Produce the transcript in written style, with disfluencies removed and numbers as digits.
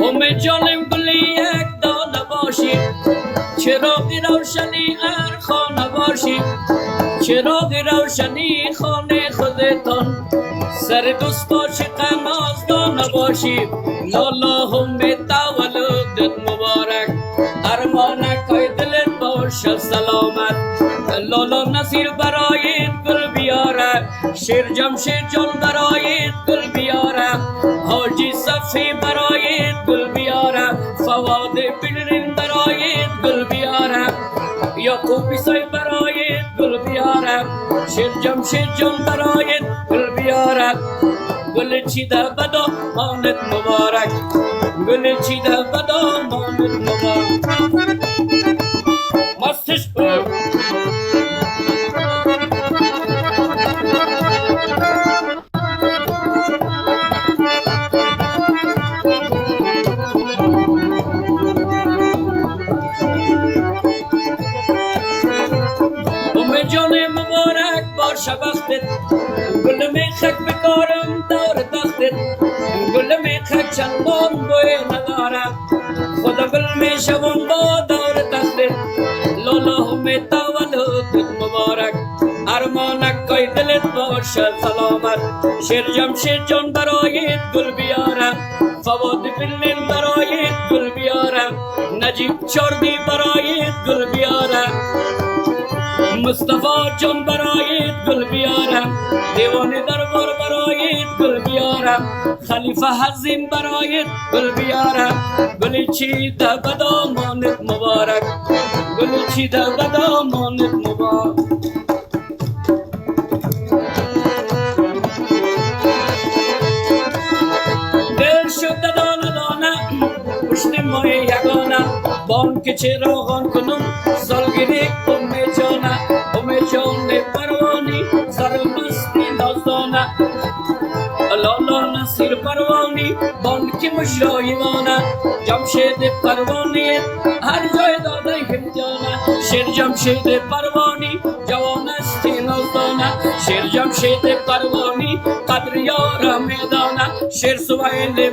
همه جانم گلی یک دانه باشی، چراغ روشنی هر خانه باشی، چراغ روشنی خانه خودتان، سر دوست عاشق نازدانه باشی. لالا همه تولدت مبارک، ارمانکای دلت باشد سلامت. لالا نصیر برایت گل بیاره، شیر جمشید جان برایت گل بیاره، حاجی صفی برایت گل بیاره، فواد بلرین برایت گل بیاره، یعقوبی سای برایت گل بیاره، شیر جمشید جان برایت گل بیاره. گل چیده بدا مانت مبارک، گل چیده بدا مانت مبارک. مستش جان مبارک باشه وقتت، گل میخک بکارم دور تختت، گل میخک چندان بوی نداره، خدا گل میشوم با دور تختت. لالا همه تولدت مبارک، ارمانکای دلت باشد سلامت. شیر جمشید جان برایت گل بیاره، فواد بلین برایت گل بیاره، نجیب چاردی برایت گل بیاره، مصطفی جان برایت گل بیارم، دیوان دربار برایت گل بیارم، خلیفه حزین برایت گل بیارم. گل چیده بدامانت مبارک، گل چیده بدامانت مبارک. دل شد دانه دانه پشت ماه یگانه، بان که چراغان کنم سالگیری امه جانه، امه جان پروانی سرمستی نازدانه. لالا نصیر پروانی بان که مجرایوانه، جمشید پروانی هر جای داده هم جانه، شیر جمشید پروانی جوان استی نازدانه، شیر جمشید پروانی قدر یارم میدانه، شیر سویل